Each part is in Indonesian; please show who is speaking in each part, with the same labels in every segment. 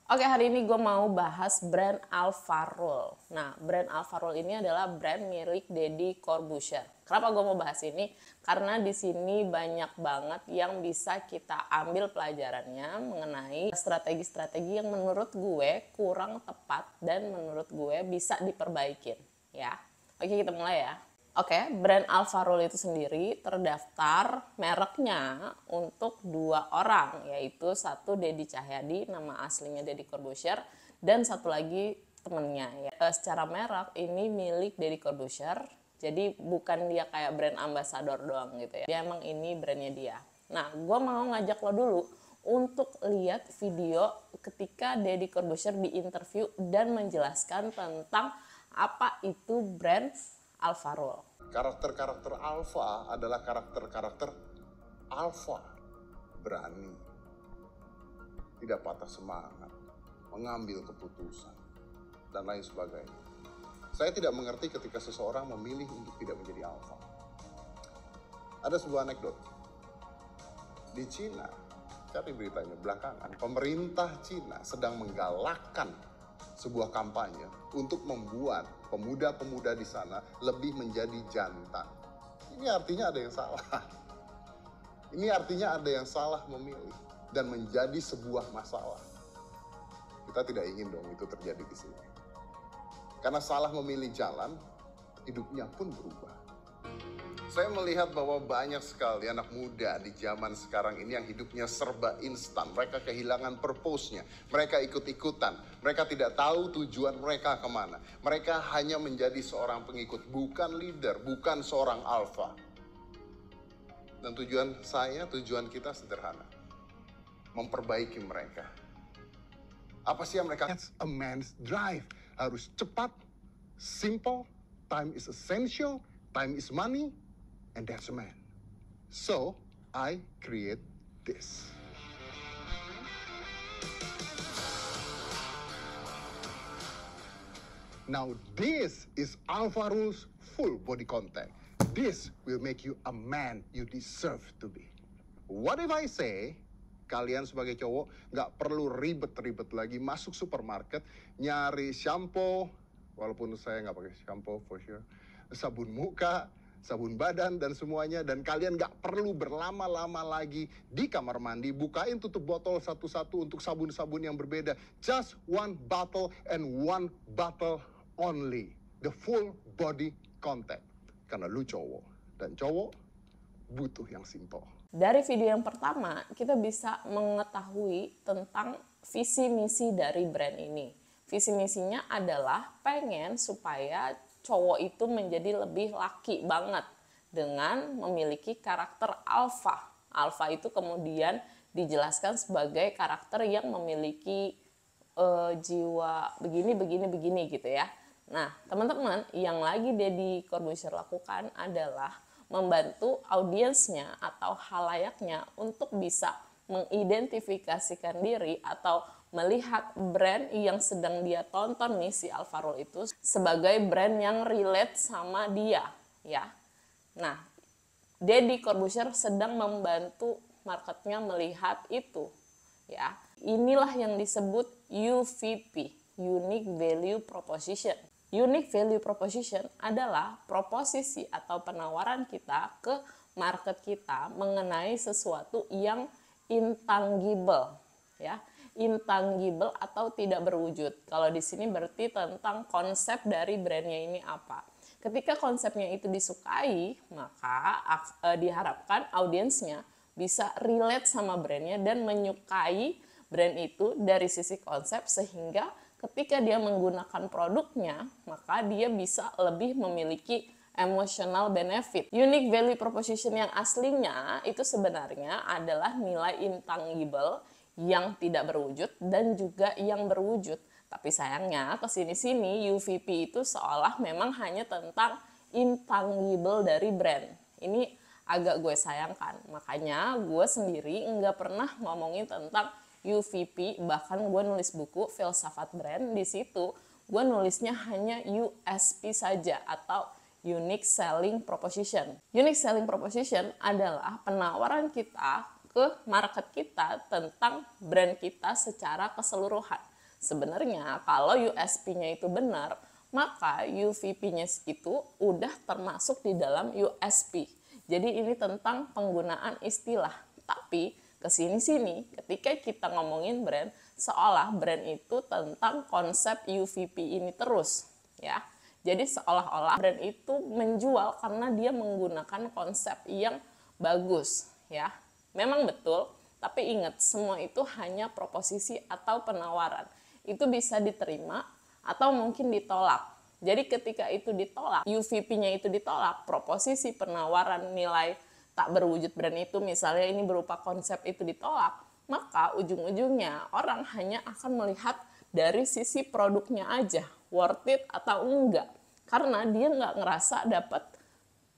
Speaker 1: Oke, hari ini gue mau bahas brand Alpharol. Nah, brand Alpharol ini adalah brand milik Deddy Corbuzier. Kenapa gue mau bahas ini? Karena di sini banyak banget yang bisa kita ambil pelajarannya mengenai strategi-strategi yang menurut gue kurang tepat dan menurut gue bisa diperbaikin. Ya, oke, kita mulai ya. Oke, brand Alpharol itu sendiri terdaftar mereknya untuk 2 orang, yaitu satu Deddy Cahyadi, nama aslinya Deddy Corbuzier, dan satu lagi temennya. Ya. Secara merek ini milik Deddy Corbuzier, jadi bukan dia kayak brand ambassador doang gitu ya. Dia emang ini brandnya dia. Nah, gue mau ngajak lo dulu untuk lihat video ketika Deddy Corbuzier diinterview dan menjelaskan tentang apa itu brand Alpharol.
Speaker 2: Karakter-karakter alfa adalah karakter-karakter alfa, berani, tidak patah semangat, mengambil keputusan, dan lain sebagainya. Saya tidak mengerti ketika seseorang memilih untuk tidak menjadi alfa. Ada sebuah anekdot. Di Cina, cari beritanya belakangan, pemerintah Cina sedang menggalakkan sebuah kampanye untuk membuat pemuda-pemuda di sana lebih menjadi jantan. Ini artinya ada yang salah. Ini artinya ada yang salah memilih dan menjadi sebuah masalah. Kita tidak ingin dong itu terjadi di sini. Karena salah memilih jalan, hidupnya pun berubah. Saya melihat bahwa banyak sekali anak muda di zaman sekarang ini yang hidupnya serba instan. Mereka kehilangan purpose-nya. Mereka ikut-ikutan. Mereka tidak tahu tujuan mereka kemana. Mereka hanya menjadi seorang pengikut, bukan leader, bukan seorang alpha. Dan tujuan kita sederhana. Memperbaiki mereka. Apa sih yang mereka?
Speaker 3: That's a man's drive. Harus cepat, simple, time is essential, time is money. And that's a man. So, I create this. Now, this is Alpharol's full body contact. This will make you a man you deserve to be. What if I say, kalian sebagai cowok nggak perlu ribet-ribet lagi masuk supermarket, nyari shampoo, walaupun saya nggak pakai shampoo for sure, sabun muka, sabun badan dan semuanya, dan kalian gak perlu berlama-lama lagi di kamar mandi bukain tutup botol satu-satu untuk sabun-sabun yang berbeda. Just one bottle and one bottle only, the full body contact. Karena lu cowok, dan cowok butuh yang simple.
Speaker 1: Dari video yang pertama kita bisa mengetahui tentang visi misi dari brand ini. Visi misinya adalah pengen supaya cowok itu menjadi lebih laki banget dengan memiliki karakter alpha. Alpha itu kemudian dijelaskan sebagai karakter yang memiliki jiwa begini gitu ya. Nah, teman-teman, yang lagi Deddy Corbuzier lakukan adalah membantu audiensnya atau halayaknya untuk bisa mengidentifikasikan diri atau melihat brand yang sedang dia tonton nih, si Alpharol itu, sebagai brand yang relate sama dia ya. Nah, Deddy Corbuzier sedang membantu marketnya melihat itu ya. Inilah yang disebut UVP, Unique Value Proposition. Unique Value Proposition adalah proposisi atau penawaran kita ke market kita mengenai sesuatu yang intangible ya. Intangible atau tidak berwujud. Kalau di sini berarti tentang konsep dari brandnya ini apa. Ketika konsepnya itu disukai, maka diharapkan audiensnya bisa relate sama brandnya dan menyukai brand itu dari sisi konsep, sehingga ketika dia menggunakan produknya, maka dia bisa lebih memiliki emotional benefit. Unique value proposition yang aslinya itu sebenarnya adalah nilai intangible yang tidak berwujud dan juga yang berwujud. Tapi sayangnya kesini-sini UVP itu seolah memang hanya tentang intangible dari brand. Ini agak gue sayangkan. Makanya gue sendiri nggak pernah ngomongin tentang UVP. Bahkan gue nulis buku Filsafat Brand, di situ gue nulisnya hanya USP saja atau unique selling proposition. Unique selling proposition adalah penawaran kita ke market kita tentang brand kita secara keseluruhan. Sebenarnya kalau USP-nya itu benar, maka UVP-nya itu udah termasuk di dalam USP. Jadi ini tentang penggunaan istilah. Tapi kesini-sini ketika kita ngomongin brand, seolah brand itu tentang konsep UVP ini terus, ya. Jadi seolah-olah brand itu menjual karena dia menggunakan konsep yang bagus, ya. Memang betul, tapi ingat semua itu hanya proposisi atau penawaran. Itu bisa diterima atau mungkin ditolak. Jadi ketika itu ditolak, UVP-nya itu ditolak, proposisi penawaran nilai tak berwujud brand itu misalnya ini berupa konsep itu ditolak, maka ujung-ujungnya orang hanya akan melihat dari sisi produknya aja, worth it atau enggak. Karena dia nggak ngerasa dapat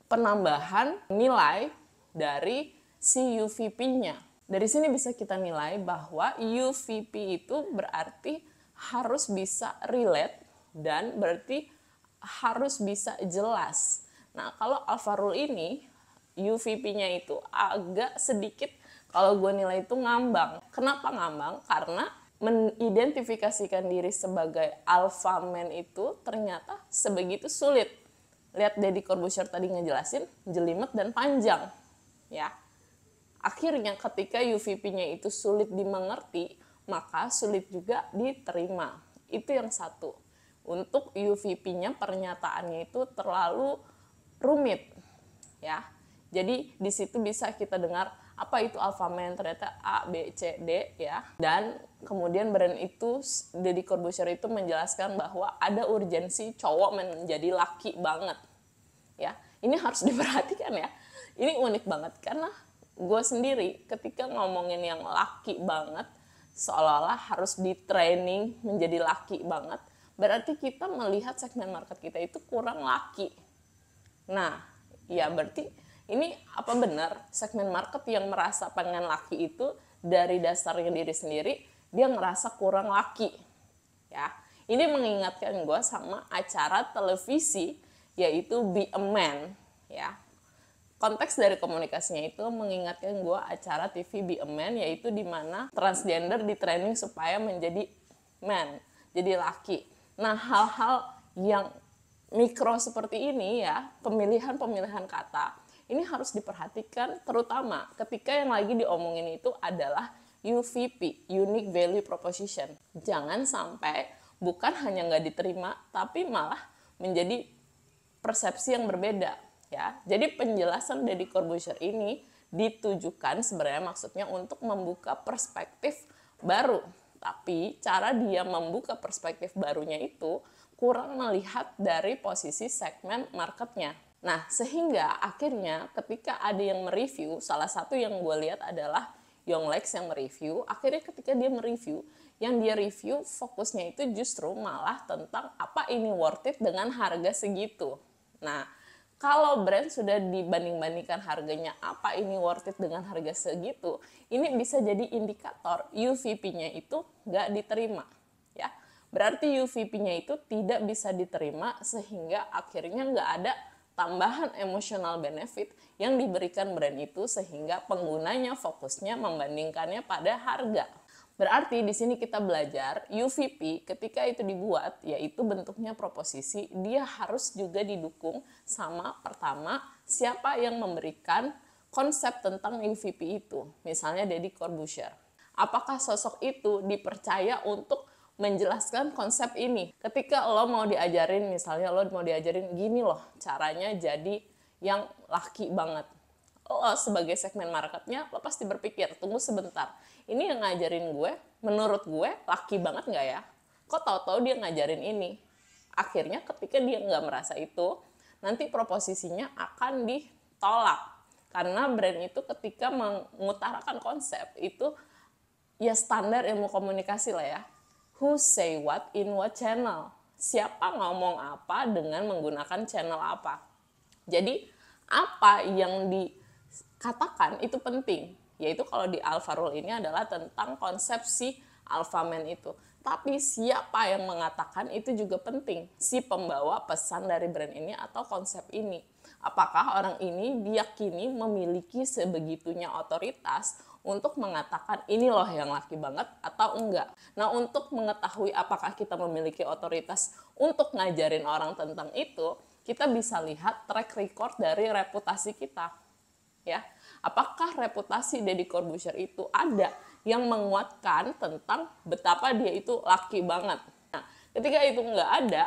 Speaker 1: penambahan nilai dari si UVP-nya. Dari sini bisa kita nilai bahwa UVP itu berarti harus bisa relate dan berarti harus bisa jelas. Nah, kalau Alpha Rule ini, UVP-nya itu agak sedikit, kalau gue nilai itu ngambang. Kenapa ngambang? Karena mengidentifikasikan diri sebagai alpha man itu ternyata sebegitu sulit. Lihat Deddy Corbuzier tadi ngejelasin, jelimet dan panjang. Ya. Akhirnya ketika UVP-nya itu sulit dimengerti, maka sulit juga diterima. Itu yang satu. Untuk UVP-nya pernyataannya itu terlalu rumit. Ya. Jadi di situ bisa kita dengar apa itu alpha man, ternyata A, B, C, D, ya. Dan kemudian brand itu, Deddy Corbuzier itu menjelaskan bahwa ada urgensi cowok menjadi laki banget. Ya, ini harus diperhatikan ya. Ini unik banget karena gue sendiri ketika ngomongin yang laki banget, seolah-olah harus di training menjadi laki banget, berarti kita melihat segmen market kita itu kurang laki. Nah, ya berarti ini apa benar segmen market yang merasa pengen laki itu dari dasarnya diri sendiri dia ngerasa kurang laki, ya. Ini mengingatkan gue sama acara televisi yaitu Be a Man, ya. Konteks dari komunikasinya itu mengingatkan gue acara TV Be a Man, yaitu di mana transgender di training supaya menjadi man, jadi laki. Nah, hal-hal yang mikro seperti ini ya, pemilihan-pemilihan kata ini harus diperhatikan, terutama ketika yang lagi diomongin itu adalah UVP, Unique Value Proposition. Jangan sampai bukan hanya nggak diterima, tapi malah menjadi persepsi yang berbeda. Ya, jadi penjelasan Deddy Corbuzier ini ditujukan sebenarnya maksudnya untuk membuka perspektif baru. Tapi cara dia membuka perspektif barunya itu kurang melihat dari posisi segmen marketnya. Nah, sehingga akhirnya ketika ada yang mereview, salah satu yang gue lihat adalah Yonglex yang mereview, akhirnya ketika dia mereview, yang dia review fokusnya itu justru malah tentang apa ini worth it dengan harga segitu. Nah, kalau brand sudah dibanding-bandingkan harganya apa ini worth it dengan harga segitu, ini bisa jadi indikator UVP-nya itu nggak diterima. Ya, berarti UVP-nya itu tidak bisa diterima sehingga akhirnya nggak ada tambahan emotional benefit yang diberikan brand itu sehingga penggunanya fokusnya membandingkannya pada harga. Berarti di sini kita belajar UVP ketika itu dibuat yaitu bentuknya proposisi, dia harus juga didukung sama pertama siapa yang memberikan konsep tentang UVP itu. Misalnya Deddy Corbuzier. Apakah sosok itu dipercaya untuk menjelaskan konsep ini? Ketika lo mau diajarin, misalnya lo mau diajarin gini loh caranya jadi yang laki banget, lo sebagai segmen marketnya lo pasti berpikir tunggu sebentar, ini yang ngajarin gue menurut gue laki banget nggak ya? Kok tahu-tahu dia ngajarin ini? Akhirnya ketika dia nggak merasa itu, nanti proposisinya akan ditolak karena brand itu ketika mengutarakan konsep itu ya standar ilmu komunikasi lah ya. Who say what in what channel? Siapa ngomong apa dengan menggunakan channel apa? Jadi apa yang dikatakan itu penting. Yaitu kalau di Alpha Rule ini adalah tentang konsepsi alpha man itu. Tapi siapa yang mengatakan itu juga penting, si pembawa pesan dari brand ini atau konsep ini. Apakah orang ini diyakini memiliki sebegitunya otoritas untuk mengatakan ini loh yang laki banget atau enggak. Nah, untuk mengetahui apakah kita memiliki otoritas untuk ngajarin orang tentang itu, kita bisa lihat track record dari reputasi kita. Ya, apakah reputasi Deddy Corbuzier itu ada yang menguatkan tentang betapa dia itu laki banget. Nah, ketika itu enggak ada,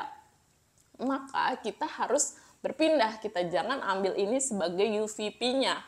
Speaker 1: maka kita harus berpindah. Kita jangan ambil ini sebagai UVP-nya.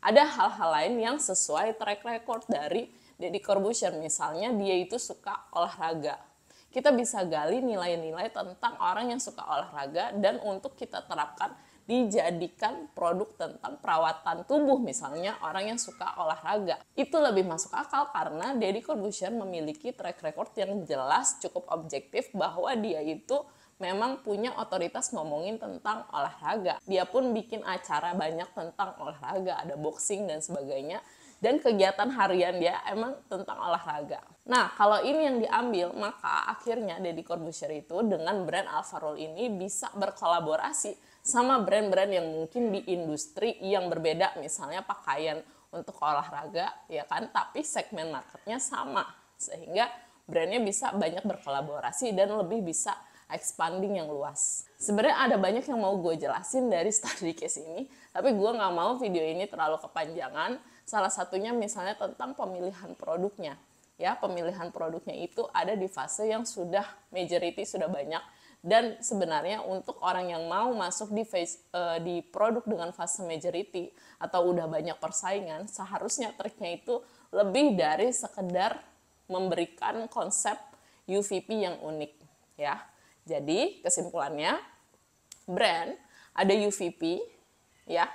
Speaker 1: Ada hal-hal lain yang sesuai track record dari Deddy Corbuzier. Misalnya dia itu suka olahraga. Kita bisa gali nilai-nilai tentang orang yang suka olahraga dan untuk kita terapkan dijadikan produk tentang perawatan tubuh, misalnya orang yang suka olahraga. Itu lebih masuk akal karena Deddy Corbuzier memiliki track record yang jelas, cukup objektif bahwa dia itu memang punya otoritas ngomongin tentang olahraga. Dia pun bikin acara banyak tentang olahraga, ada boxing dan sebagainya. Dan kegiatan harian dia emang tentang olahraga. Nah, kalau ini yang diambil, maka akhirnya Deddy Corbuzier itu dengan brand Alpha Rule ini bisa berkolaborasi sama brand-brand yang mungkin di industri yang berbeda, misalnya pakaian untuk olahraga, ya kan? Tapi segmen marketnya sama, sehingga brandnya bisa banyak berkolaborasi dan lebih bisa expanding yang luas. Sebenarnya ada banyak yang mau gue jelasin dari study case ini, tapi gue nggak mau video ini terlalu kepanjangan. Salah satunya misalnya tentang pemilihan produknya. Ya, pemilihan produknya itu ada di fase yang sudah majority, sudah banyak. Dan sebenarnya untuk orang yang mau masuk di produk dengan fase majority atau udah banyak persaingan, seharusnya triknya itu lebih dari sekedar memberikan konsep UVP yang unik. Ya. Jadi kesimpulannya, brand ada UVP, ya,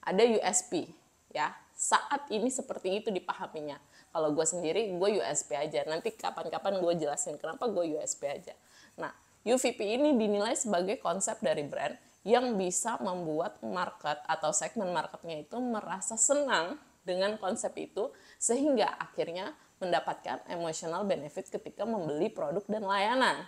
Speaker 1: ada USP, ya. Saat ini seperti itu dipahaminya. Kalau gue sendiri, gue USP aja. Nanti kapan-kapan gue jelasin kenapa gue USP aja. Nah, UVP ini dinilai sebagai konsep dari brand yang bisa membuat market atau segmen marketnya itu merasa senang dengan konsep itu, sehingga akhirnya mendapatkan emotional benefit ketika membeli produk dan layanan.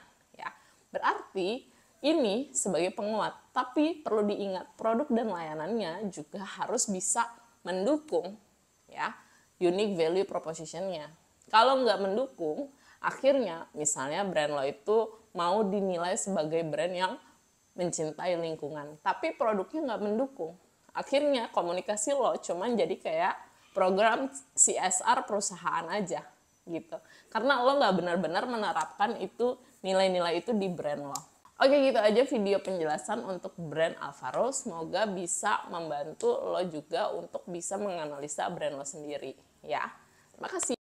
Speaker 1: Berarti ini sebagai penguat, tapi perlu diingat produk dan layanannya juga harus bisa mendukung ya unique value proposition-nya. Kalau nggak mendukung, akhirnya misalnya brand lo itu mau dinilai sebagai brand yang mencintai lingkungan, tapi produknya nggak mendukung. Akhirnya komunikasi lo cuman jadi kayak program CSR perusahaan aja gitu. Karena lo nggak benar-benar menerapkan itu nilai-nilai itu di brand lo. Oke, gitu aja video penjelasan untuk brand Alpha Rule. Semoga bisa membantu lo juga untuk bisa menganalisa brand lo sendiri, ya. Terima kasih.